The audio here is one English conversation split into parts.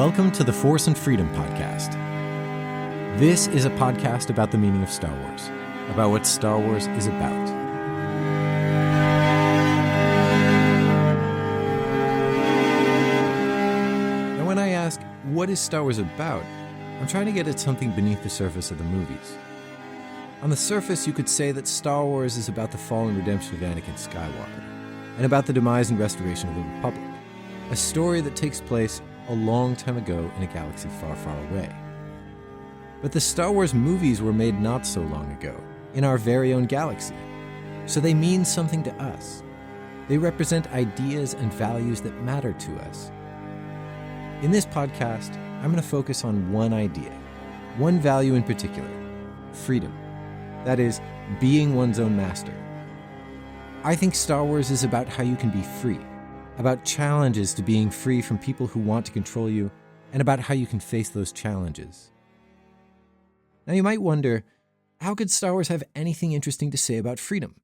Welcome to the Force and Freedom Podcast. This is a podcast about the meaning of Star Wars, about what Star Wars is about. And when I ask, what is Star Wars about, I'm trying to get at something beneath the surface of the movies. On the surface, you could say that Star Wars is about the fall and redemption of Anakin Skywalker, and about the demise and restoration of the Republic, a story that takes place a long time ago in a galaxy far, far away. But the Star Wars movies were made not so long ago, in our very own galaxy, so they mean something to us. They represent ideas and values that matter to us. In this podcast, I'm going to focus on one idea, one value in particular: freedom. That is, being one's own master. I think Star Wars is about how you can be free, about challenges to being free from people who want to control you, and about how you can face those challenges. Now you might wonder, how could Star Wars have anything interesting to say about freedom?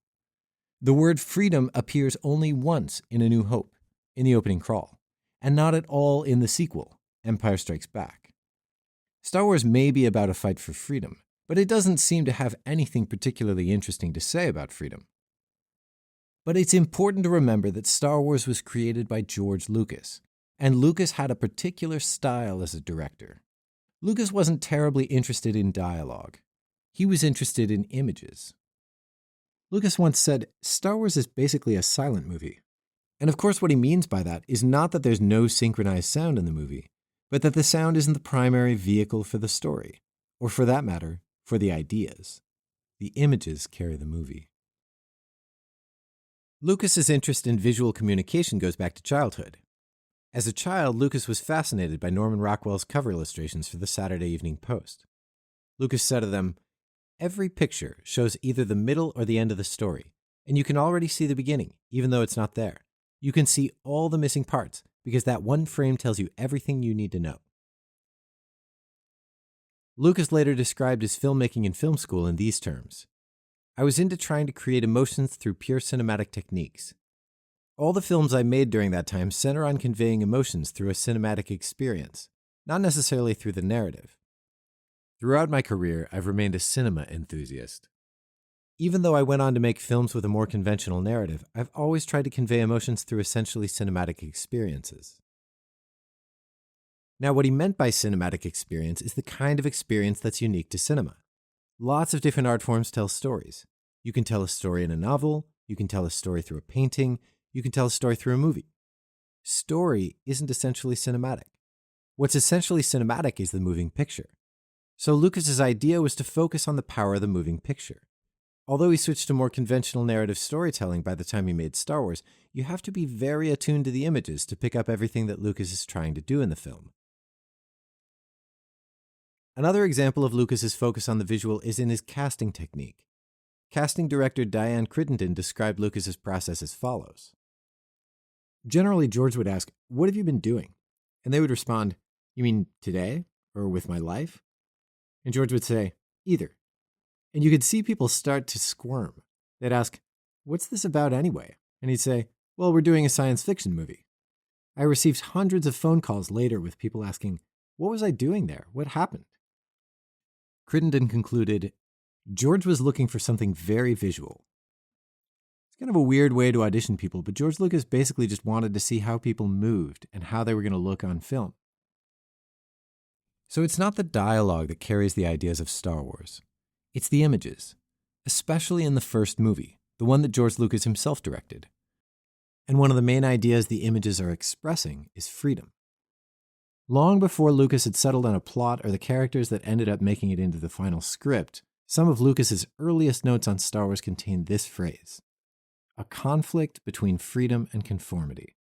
The word freedom appears only once in A New Hope, in the opening crawl, and not at all in the sequel, Empire Strikes Back. Star Wars may be about a fight for freedom, but it doesn't seem to have anything particularly interesting to say about freedom. But it's important to remember that Star Wars was created by George Lucas, and Lucas had a particular style as a director. Lucas wasn't terribly interested in dialogue. He was interested in images. Lucas once said, "Star Wars is basically a silent movie." And of course what he means by that is not that there's no synchronized sound in the movie, but that the sound isn't the primary vehicle for the story, or for that matter, for the ideas. The images carry the movie. Lucas's interest in visual communication goes back to childhood. As a child, Lucas was fascinated by Norman Rockwell's cover illustrations for the Saturday Evening Post. Lucas said of them, "Every picture shows either the middle or the end of the story, and you can already see the beginning, even though it's not there. You can see all the missing parts, because that one frame tells you everything you need to know." Lucas later described his filmmaking in film school in these terms: "I was into trying to create emotions through pure cinematic techniques. All the films I made during that time center on conveying emotions through a cinematic experience, not necessarily through the narrative. Throughout my career, I've remained a cinema enthusiast. Even though I went on to make films with a more conventional narrative, I've always tried to convey emotions through essentially cinematic experiences." Now, what he meant by cinematic experience is the kind of experience that's unique to cinema. Lots of different art forms tell stories. You can tell a story in a novel, you can tell a story through a painting, you can tell a story through a movie. Story isn't essentially cinematic. What's essentially cinematic is the moving picture. So Lucas's idea was to focus on the power of the moving picture. Although he switched to more conventional narrative storytelling by the time he made Star Wars, you have to be very attuned to the images to pick up everything that Lucas is trying to do in the film. Another example of Lucas's focus on the visual is in his casting technique. Casting director Diane Crittenden described Lucas's process as follows. Generally, George would ask, "What have you been doing?" And they would respond, "You mean today? Or with my life?" And George would say, "Either." And you could see people start to squirm. They'd ask, "What's this about anyway?" And he'd say, "Well, we're doing a science fiction movie." I received hundreds of phone calls later with people asking, "What was I doing there? What happened?" Crittenden concluded, George was looking for something very visual. It's kind of a weird way to audition people, but George Lucas basically just wanted to see how people moved and how they were going to look on film. So it's not the dialogue that carries the ideas of Star Wars. It's the images, especially in the first movie, the one that George Lucas himself directed. And one of the main ideas the images are expressing is freedom. Long before Lucas had settled on a plot or the characters that ended up making it into the final script, some of Lucas's earliest notes on Star Wars contained this phrase: a conflict between freedom and conformity.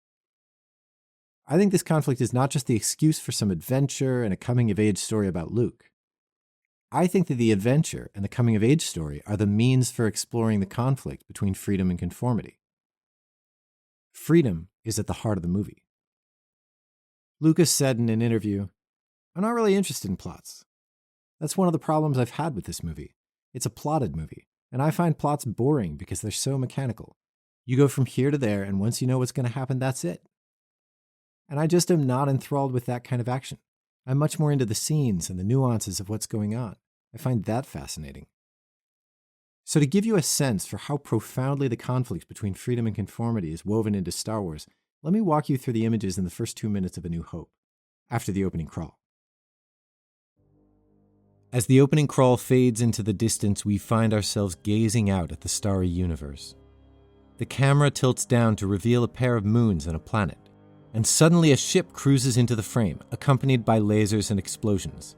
I think this conflict is not just the excuse for some adventure and a coming-of-age story about Luke. I think that the adventure and the coming-of-age story are the means for exploring the conflict between freedom and conformity. Freedom is at the heart of the movie. Lucas said in an interview, "I'm not really interested in plots. That's one of the problems I've had with this movie. It's a plotted movie, and I find plots boring because they're so mechanical. You go from here to there, and once you know what's going to happen, that's it. And I just am not enthralled with that kind of action. I'm much more into the scenes and the nuances of what's going on. I find that fascinating. So to give you a sense for how profoundly the conflict between freedom and conformity is woven into Star Wars, let me walk you through the images in the first 2 minutes of A New Hope, after the opening crawl. As the opening crawl fades into the distance, we find ourselves gazing out at the starry universe. The camera tilts down to reveal a pair of moons and a planet, and suddenly a ship cruises into the frame, accompanied by lasers and explosions.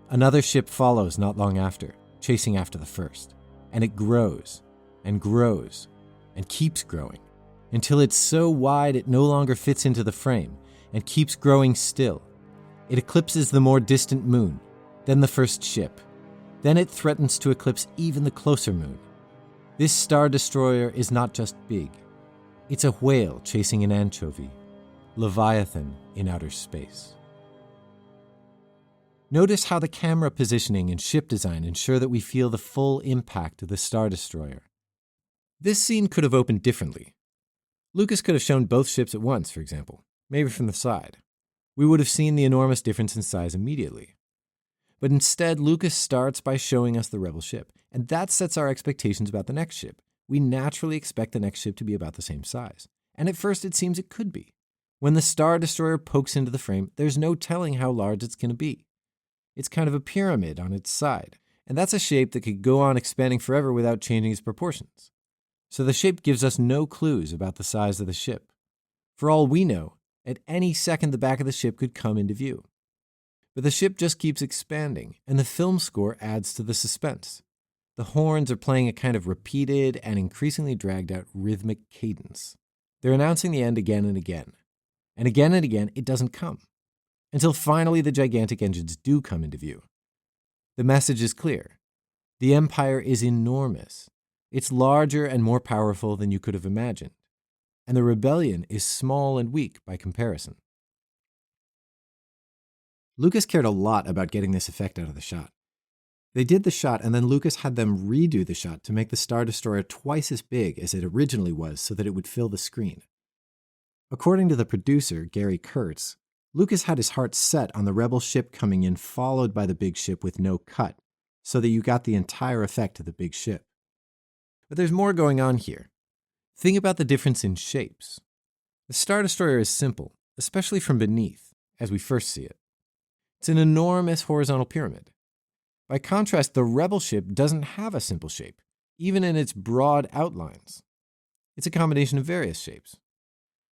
Another ship follows not long after, chasing after the first, and it grows and grows and keeps growing until it's so wide it no longer fits into the frame and keeps growing still. It eclipses the more distant moon, then the first ship. Then it threatens to eclipse even the closer moon. This Star Destroyer is not just big. It's a whale chasing an anchovy, Leviathan in outer space. Notice how the camera positioning and ship design ensure that we feel the full impact of the Star Destroyer. This scene could have opened differently. Lucas could have shown both ships at once, for example, maybe from the side. We would have seen the enormous difference in size immediately. But instead, Lucas starts by showing us the Rebel ship, and that sets our expectations about the next ship. We naturally expect the next ship to be about the same size, and at first it seems it could be. When the Star Destroyer pokes into the frame, there's no telling how large it's going to be. It's kind of a pyramid on its side, and that's a shape that could go on expanding forever without changing its proportions. So the shape gives us no clues about the size of the ship. For all we know, at any second the back of the ship could come into view. But the ship just keeps expanding, and the film score adds to the suspense. The horns are playing a kind of repeated and increasingly dragged out rhythmic cadence. They're announcing the end again and again. And again it doesn't come. Until finally the gigantic engines do come into view. The message is clear. The Empire is enormous. It's larger and more powerful than you could have imagined. And the rebellion is small and weak by comparison. Lucas cared a lot about getting this effect out of the shot. They did the shot, and then Lucas had them redo the shot to make the Star Destroyer twice as big as it originally was so that it would fill the screen. According to the producer, Gary Kurtz, Lucas had his heart set on the Rebel ship coming in followed by the big ship with no cut, so that you got the entire effect of the big ship. But there's more going on here. Think about the difference in shapes. The Star Destroyer is simple, especially from beneath, as we first see it. It's an enormous horizontal pyramid. By contrast, the Rebel ship doesn't have a simple shape, even in its broad outlines. It's a combination of various shapes.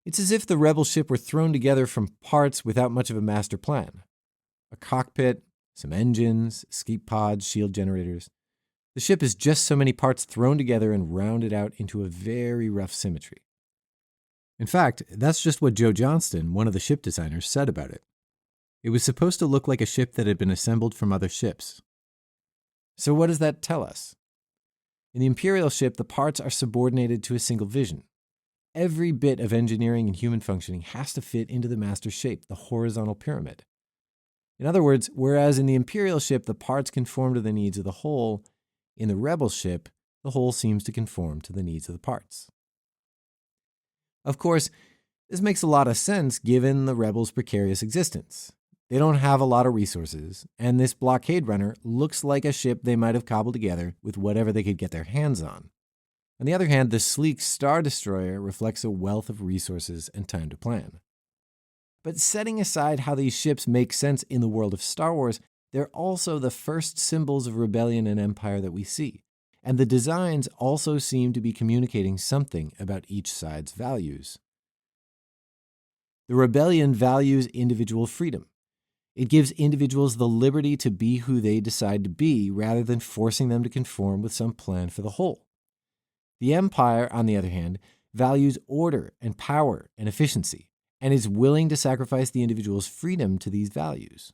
It's as if the Rebel ship were thrown together from parts without much of a master plan. A cockpit, some engines, escape pods, shield generators. The ship is just so many parts thrown together and rounded out into a very rough symmetry. In fact, that's just what Joe Johnston, one of the ship designers, said about it. It was supposed to look like a ship that had been assembled from other ships. So what does that tell us? In the Imperial ship, the parts are subordinated to a single vision. Every bit of engineering and human functioning has to fit into the master shape, the horizontal pyramid. In other words, whereas in the Imperial ship the parts conform to the needs of the whole, in the Rebel ship, the whole seems to conform to the needs of the parts. Of course, this makes a lot of sense given the Rebels' precarious existence. They don't have a lot of resources, and this blockade runner looks like a ship they might have cobbled together with whatever they could get their hands on. On the other hand, the sleek Star Destroyer reflects a wealth of resources and time to plan. But setting aside how these ships make sense in the world of Star Wars, they're also the first symbols of rebellion and empire that we see, and the designs also seem to be communicating something about each side's values. The rebellion values individual freedom. It gives individuals the liberty to be who they decide to be rather than forcing them to conform with some plan for the whole. The Empire, on the other hand, values order and power and efficiency, and is willing to sacrifice the individual's freedom to these values.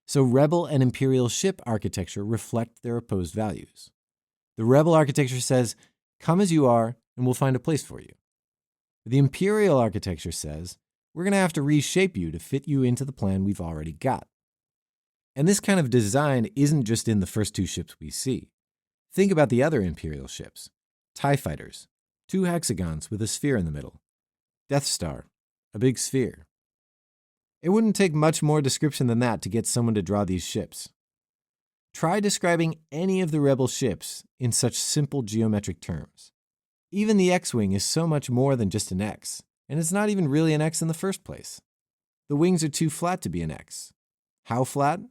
So Rebel and Imperial ship architecture reflect their opposed values. The Rebel architecture says, come as you are, and we'll find a place for you. The Imperial architecture says, we're going to have to reshape you to fit you into the plan we've already got. And this kind of design isn't just in the first two ships we see. Think about the other Imperial ships. TIE fighters, 2 hexagons with a sphere in the middle. Death Star, a big sphere. It wouldn't take much more description than that to get someone to draw these ships. Try describing any of the Rebel ships in such simple geometric terms. Even the X-Wing is so much more than just an X, and it's not even really an X in the first place. The wings are too flat to be an X. How flat?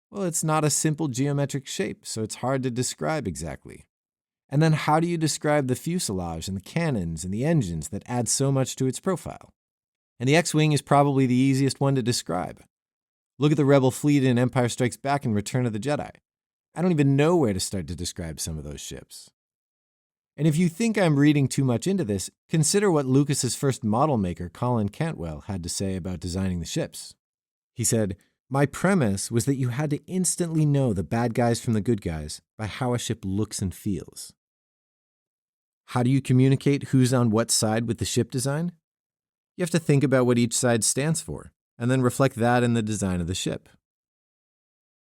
Well, it's not a simple geometric shape, so it's hard to describe exactly. And then how do you describe the fuselage and the cannons and the engines that add so much to its profile? And the X-Wing is probably the easiest one to describe. Look at the Rebel fleet in Empire Strikes Back and Return of the Jedi. I don't even know where to start to describe some of those ships. And if you think I'm reading too much into this, consider what Lucas's first model maker, Colin Cantwell, had to say about designing the ships. He said, "My premise was that you had to instantly know the bad guys from the good guys by how a ship looks and feels." How do you communicate who's on what side with the ship design? You have to think about what each side stands for, and then reflect that in the design of the ship.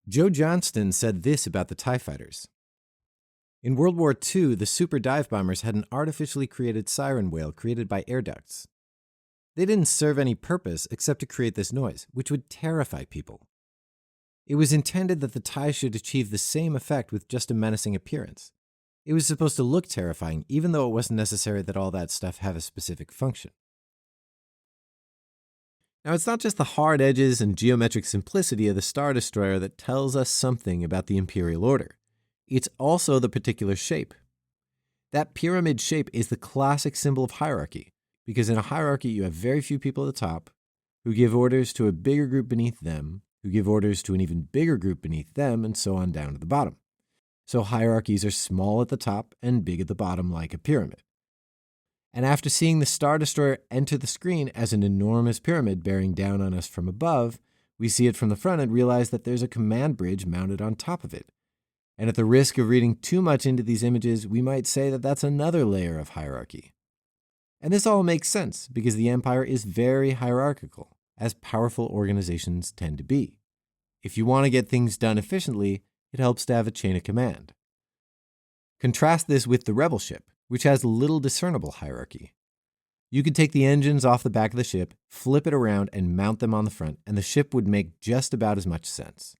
Joe Johnston said this about the TIE fighters. In World War II, the super dive bombers had an artificially created siren whale created by air ducts. They didn't serve any purpose except to create this noise, which would terrify people. It was intended that the TIE should achieve the same effect with just a menacing appearance. It was supposed to look terrifying, even though it wasn't necessary that all that stuff have a specific function. Now, it's not just the hard edges and geometric simplicity of the Star Destroyer that tells us something about the Imperial Order. It's also the particular shape. That pyramid shape is the classic symbol of hierarchy, because in a hierarchy you have very few people at the top who give orders to a bigger group beneath them, who give orders to an even bigger group beneath them, and so on down to the bottom. So hierarchies are small at the top and big at the bottom like a pyramid. And after seeing the Star Destroyer enter the screen as an enormous pyramid bearing down on us from above, we see it from the front and realize that there's a command bridge mounted on top of it. And at the risk of reading too much into these images, we might say that that's another layer of hierarchy. And this all makes sense because the Empire is very hierarchical, as powerful organizations tend to be. If you want to get things done efficiently, it helps to have a chain of command. Contrast this with the Rebel ship, which has little discernible hierarchy. You could take the engines off the back of the ship, flip it around, and mount them on the front, and the ship would make just about as much sense.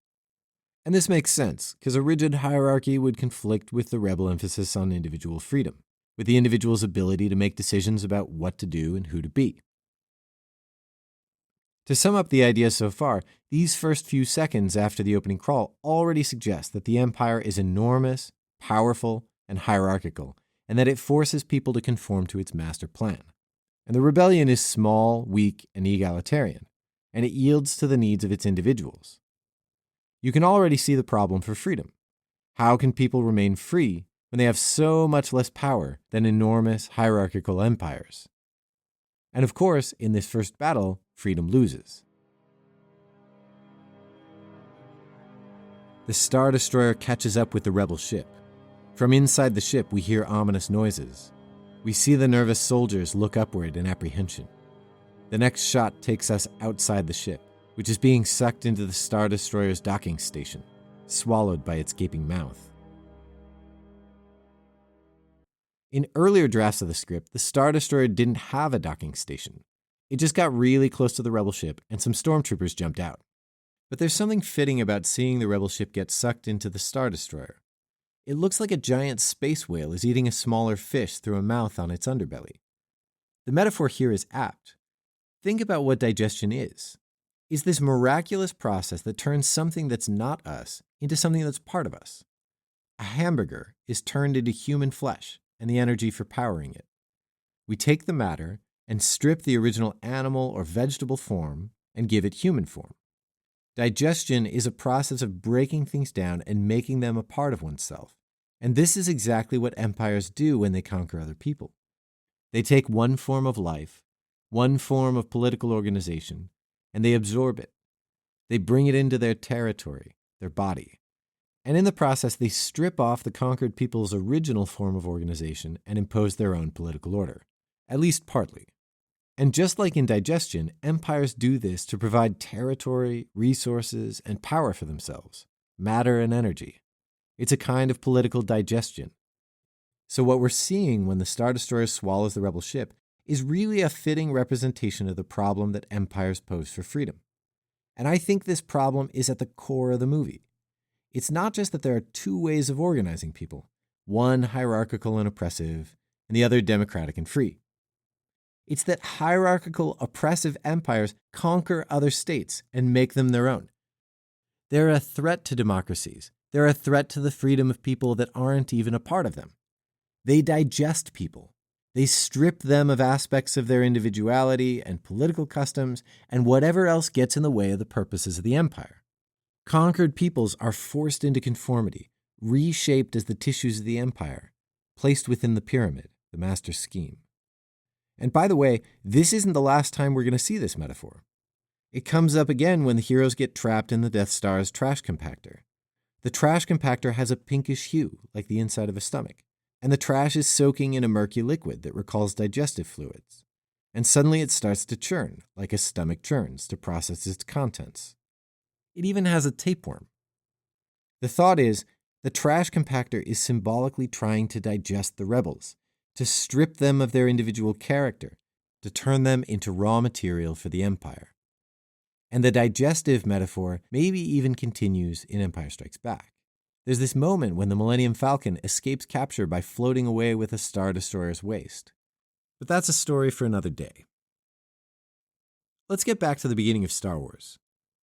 And this makes sense, because a rigid hierarchy would conflict with the Rebel emphasis on individual freedom, with the individual's ability to make decisions about what to do and who to be. To sum up the idea so far, these first few seconds after the opening crawl already suggest that the Empire is enormous, powerful, and hierarchical, and that it forces people to conform to its master plan. And the rebellion is small, weak, and egalitarian, and it yields to the needs of its individuals. You can already see the problem for freedom. How can people remain free when they have so much less power than enormous hierarchical empires? And of course, in this first battle, freedom loses. The Star Destroyer catches up with the Rebel ship. From inside the ship, we hear ominous noises. We see the nervous soldiers look upward in apprehension. The next shot takes us outside the ship, which is being sucked into the Star Destroyer's docking station, swallowed by its gaping mouth. In earlier drafts of the script, the Star Destroyer didn't have a docking station. It just got really close to the Rebel ship, and some stormtroopers jumped out. But there's something fitting about seeing the Rebel ship get sucked into the Star Destroyer. It looks like a giant space whale is eating a smaller fish through a mouth on its underbelly. The metaphor here is apt. Think about what digestion is. It's this miraculous process that turns something that's not us into something that's part of us. A hamburger is turned into human flesh and the energy for powering it. We take the matter and strip the original animal or vegetable form and give it human form. Digestion is a process of breaking things down and making them a part of oneself. And this is exactly what empires do when they conquer other people. They take one form of life, one form of political organization, and they absorb it. They bring it into their territory, their body. And in the process, they strip off the conquered people's original form of organization and impose their own political order, at least partly. And just like in digestion, empires do this to provide territory, resources, and power for themselves, matter and energy. It's a kind of political digestion. So what we're seeing when the Star Destroyer swallows the Rebel ship is really a fitting representation of the problem that empires pose for freedom. And I think this problem is at the core of the movie. It's not just that there are two ways of organizing people, one hierarchical and oppressive, and the other democratic and free. It's that hierarchical, oppressive empires conquer other states and make them their own. They're a threat to democracies. They're a threat to the freedom of people that aren't even a part of them. They digest people. They strip them of aspects of their individuality and political customs and whatever else gets in the way of the purposes of the empire. Conquered peoples are forced into conformity, reshaped as the tissues of the empire, placed within the pyramid, the master scheme. And by the way, this isn't the last time we're going to see this metaphor. It comes up again when the heroes get trapped in the Death Star's trash compactor. The trash compactor has a pinkish hue, like the inside of a stomach, and the trash is soaking in a murky liquid that recalls digestive fluids. And suddenly it starts to churn, like a stomach churns to process its contents. It even has a tapeworm. The thought is, the trash compactor is symbolically trying to digest the rebels, to strip them of their individual character, to turn them into raw material for the empire. And the digestive metaphor maybe even continues in Empire Strikes Back. There's this moment when the Millennium Falcon escapes capture by floating away with a Star Destroyer's waste. But that's a story for another day. Let's get back to the beginning of Star Wars.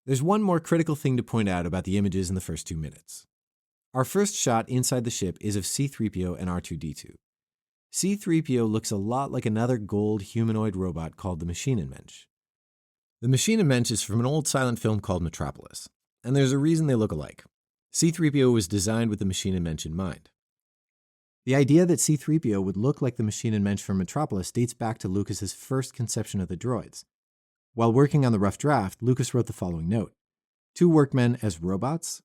There's one more critical thing to point out about the images in the first 2 minutes. Our first shot inside the ship is of C-3PO and R2-D2. C-3PO looks a lot like another gold humanoid robot called the Maschinenmensch. The Maschinenmensch is from an old silent film called Metropolis, and there's a reason they look alike. C-3PO was designed with the Maschinenmensch in mind. The idea that C-3PO would look like the Maschinenmensch from Metropolis dates back to Lucas's first conception of the droids. While working on the rough draft, Lucas wrote the following note: 2 workmen as robots,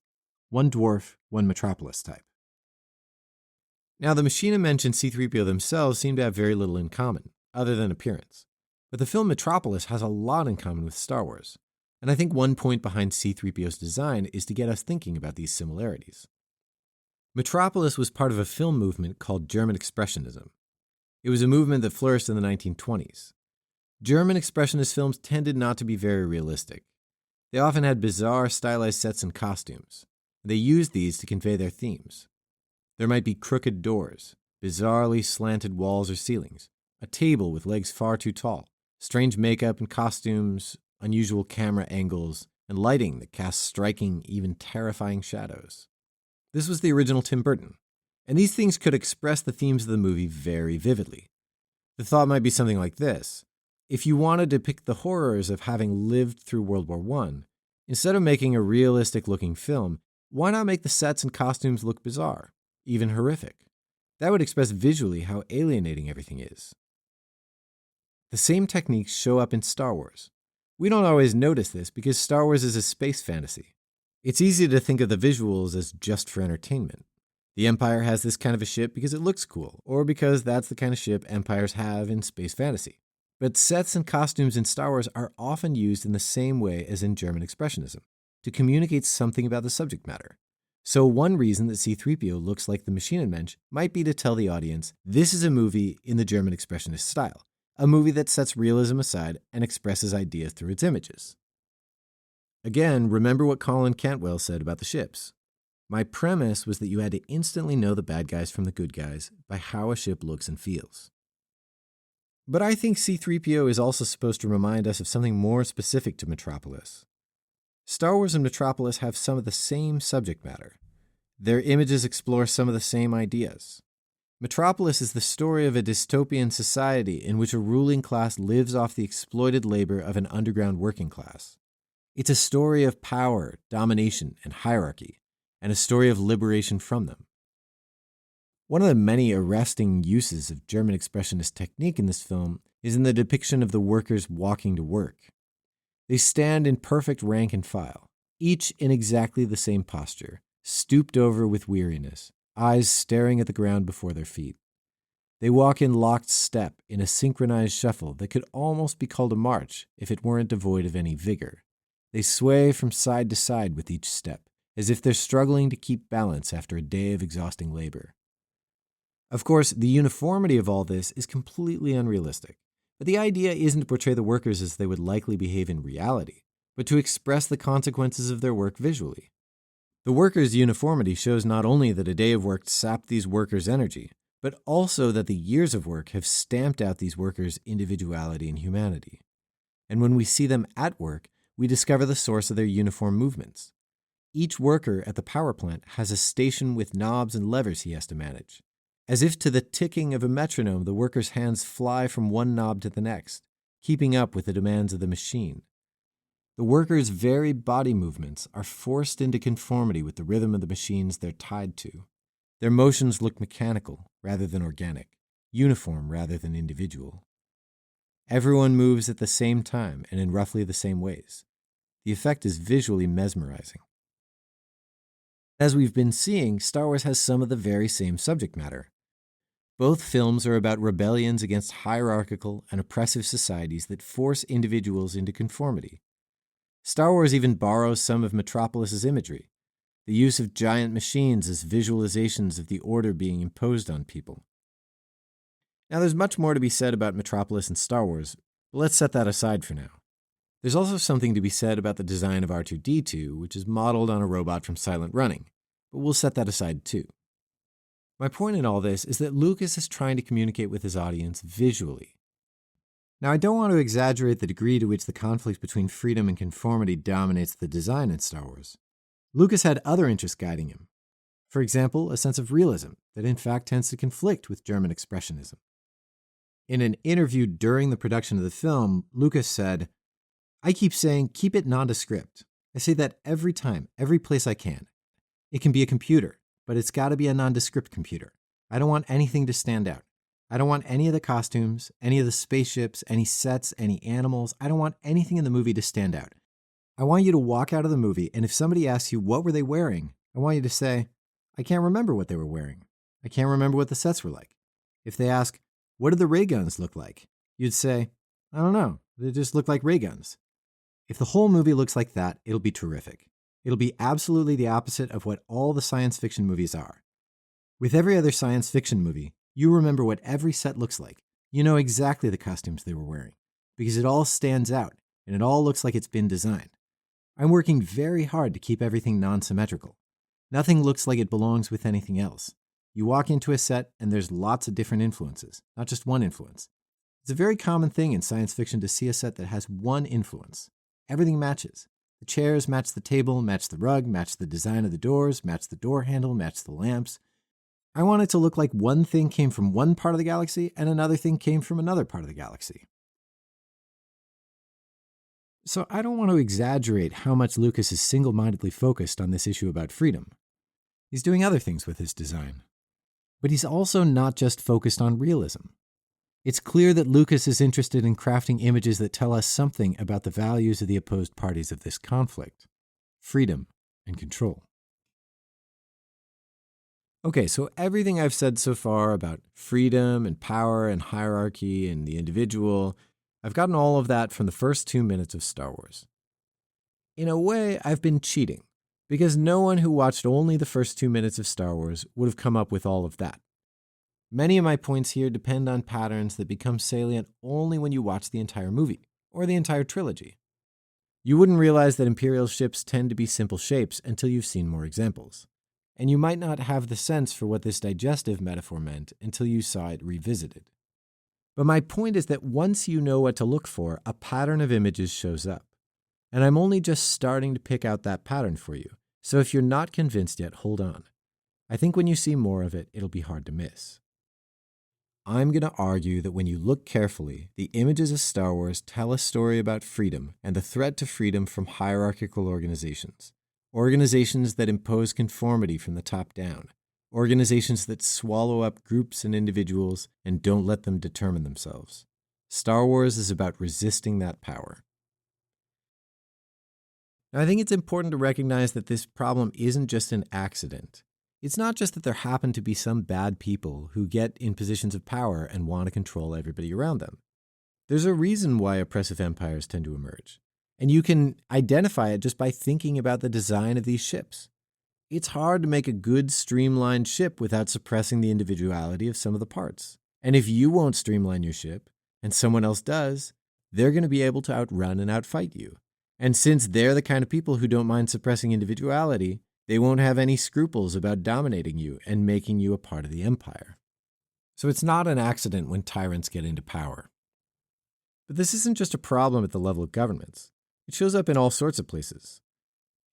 1 dwarf, 1 Metropolis type. Now, the Maschinenmensch and C-3PO themselves seem to have very little in common, other than appearance. But the film Metropolis has a lot in common with Star Wars, and I think one point behind C-3PO's design is to get us thinking about these similarities. Metropolis was part of a film movement called German Expressionism. It was a movement that flourished in the 1920s. German Expressionist films tended not to be very realistic. They often had bizarre, stylized sets and costumes. They used these to convey their themes. There might be crooked doors, bizarrely slanted walls or ceilings, a table with legs far too tall, strange makeup and costumes, unusual camera angles, and lighting that casts striking, even terrifying shadows. This was the original Tim Burton, and these things could express the themes of the movie very vividly. The thought might be something like this: if you want to depict the horrors of having lived through World War I, instead of making a realistic-looking film, why not make the sets and costumes look bizarre, even horrific? That would express visually how alienating everything is. The same techniques show up in Star Wars. We don't always notice this because Star Wars is a space fantasy. It's easy to think of the visuals as just for entertainment. The Empire has this kind of a ship because it looks cool, or because that's the kind of ship empires have in space fantasy. But sets and costumes in Star Wars are often used in the same way as in German Expressionism, to communicate something about the subject matter. So one reason that C-3PO looks like the Maschinenmensch might be to tell the audience, this is a movie in the German Expressionist style, a movie that sets realism aside and expresses ideas through its images. Again, remember what Colin Cantwell said about the ships. My premise was that you had to instantly know the bad guys from the good guys by how a ship looks and feels. But I think C-3PO is also supposed to remind us of something more specific to Metropolis. Star Wars and Metropolis have some of the same subject matter. Their images explore some of the same ideas. Metropolis is the story of a dystopian society in which a ruling class lives off the exploited labor of an underground working class. It's a story of power, domination, and hierarchy, and a story of liberation from them. One of the many arresting uses of German Expressionist technique in this film is in the depiction of the workers walking to work. They stand in perfect rank and file, each in exactly the same posture, stooped over with weariness, eyes staring at the ground before their feet. They walk in locked step in a synchronized shuffle that could almost be called a march if it weren't devoid of any vigor. They sway from side to side with each step, as if they're struggling to keep balance after a day of exhausting labor. Of course, the uniformity of all this is completely unrealistic, But the idea isn't to portray the workers as they would likely behave in reality, but to express the consequences of their work visually. The workers' uniformity shows not only that a day of work sapped these workers' energy, but also that the years of work have stamped out these workers' individuality and humanity. And when we see them at work, we discover the source of their uniform movements. Each worker at the power plant has a station with knobs and levers he has to manage. As if to the ticking of a metronome, the worker's hands fly from one knob to the next, keeping up with the demands of the machine. The workers' very body movements are forced into conformity with the rhythm of the machines they're tied to. Their motions look mechanical rather than organic, uniform rather than individual. Everyone moves at the same time and in roughly the same ways. The effect is visually mesmerizing. As we've been seeing, Star Wars has some of the very same subject matter. Both films are about rebellions against hierarchical and oppressive societies that force individuals into conformity. Star Wars even borrows some of Metropolis's imagery, the use of giant machines as visualizations of the order being imposed on people. Now, there's much more to be said about Metropolis and Star Wars, but let's set that aside for now. There's also something to be said about the design of R2-D2, which is modeled on a robot from Silent Running, but we'll set that aside too. My point in all this is that Lucas is trying to communicate with his audience visually. Now, I don't want to exaggerate the degree to which the conflict between freedom and conformity dominates the design in Star Wars. Lucas had other interests guiding him. For example, a sense of realism that in fact tends to conflict with German expressionism. In an interview during the production of the film, Lucas said, "I keep saying, keep it nondescript. I say that every time, every place I can. It can be a computer, but it's got to be a nondescript computer. I don't want anything to stand out. I don't want any of the costumes, any of the spaceships, any sets, any animals. I don't want anything in the movie to stand out. I want you to walk out of the movie, and if somebody asks you what were they wearing, I want you to say, I can't remember what they were wearing. I can't remember what the sets were like. If they ask, what did the ray guns look like? You'd say, I don't know. They just look like ray guns. If the whole movie looks like that, it'll be terrific. It'll be absolutely the opposite of what all the science fiction movies are. With every other science fiction movie, you remember what every set looks like. You know exactly the costumes they were wearing, because it all stands out, and it all looks like it's been designed. I'm working very hard to keep everything non-symmetrical. Nothing looks like it belongs with anything else. You walk into a set, and there's lots of different influences, not just one influence. It's a very common thing in science fiction to see a set that has one influence. Everything matches. The chairs match the table, match the rug, match the design of the doors, match the door handle, match the lamps. I want it to look like one thing came from one part of the galaxy and another thing came from another part of the galaxy. So I don't want to exaggerate how much Lucas is single-mindedly focused on this issue about freedom. He's doing other things with his design. But he's also not just focused on realism. It's clear that Lucas is interested in crafting images that tell us something about the values of the opposed parties of this conflict: freedom and control. Okay, so everything I've said so far about freedom and power and hierarchy and the individual, I've gotten all of that from the first 2 minutes of Star Wars. In a way, I've been cheating, because no one who watched only the first 2 minutes of Star Wars would have come up with all of that. Many of my points here depend on patterns that become salient only when you watch the entire movie, or the entire trilogy. You wouldn't realize that Imperial ships tend to be simple shapes until you've seen more examples. And you might not have the sense for what this digestive metaphor meant until you saw it revisited. But my point is that once you know what to look for, a pattern of images shows up. And I'm only just starting to pick out that pattern for you. So if you're not convinced yet, hold on. I think when you see more of it, it'll be hard to miss. I'm going to argue that when you look carefully, the images of Star Wars tell a story about freedom and the threat to freedom from hierarchical organizations. Organizations that impose conformity from the top down. Organizations that swallow up groups and individuals and don't let them determine themselves. Star Wars is about resisting that power. Now, I think it's important to recognize that this problem isn't just an accident. It's not just that there happen to be some bad people who get in positions of power and want to control everybody around them. There's a reason why oppressive empires tend to emerge. And you can identify it just by thinking about the design of these ships. It's hard to make a good, streamlined ship without suppressing the individuality of some of the parts. And if you won't streamline your ship, and someone else does, they're going to be able to outrun and outfight you. And since they're the kind of people who don't mind suppressing individuality, they won't have any scruples about dominating you and making you a part of the empire. So it's not an accident when tyrants get into power. But this isn't just a problem at the level of governments. It shows up in all sorts of places.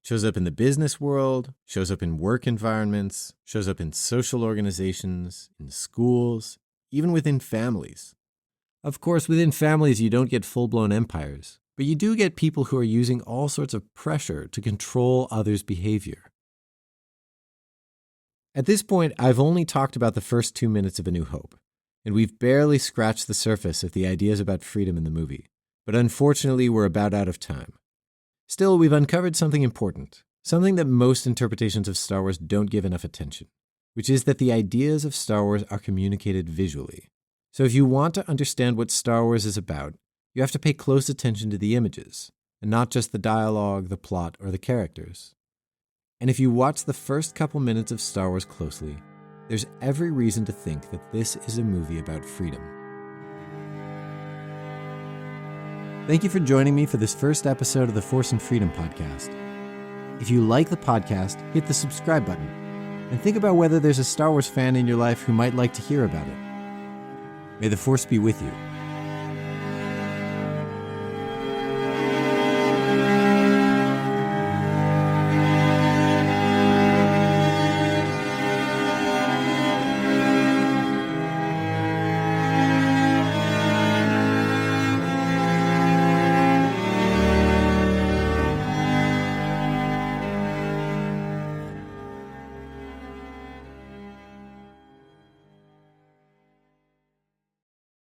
It shows up in the business world, shows up in work environments, shows up in social organizations, in schools, even within families. Of course, within families, you don't get full-blown empires, but you do get people who are using all sorts of pressure to control others' behavior. At this point, I've only talked about the first 2 minutes of A New Hope, and we've barely scratched the surface of the ideas about freedom in the movie, but unfortunately, we're about out of time. Still, we've uncovered something important, something that most interpretations of Star Wars don't give enough attention, which is that the ideas of Star Wars are communicated visually. So if you want to understand what Star Wars is about, you have to pay close attention to the images, and not just the dialogue, the plot, or the characters. And if you watch the first couple minutes of Star Wars closely, there's every reason to think that this is a movie about freedom. Thank you for joining me for this first episode of the Force and Freedom podcast. If you like the podcast, hit the subscribe button, and think about whether there's a Star Wars fan in your life who might like to hear about it. May the Force be with you.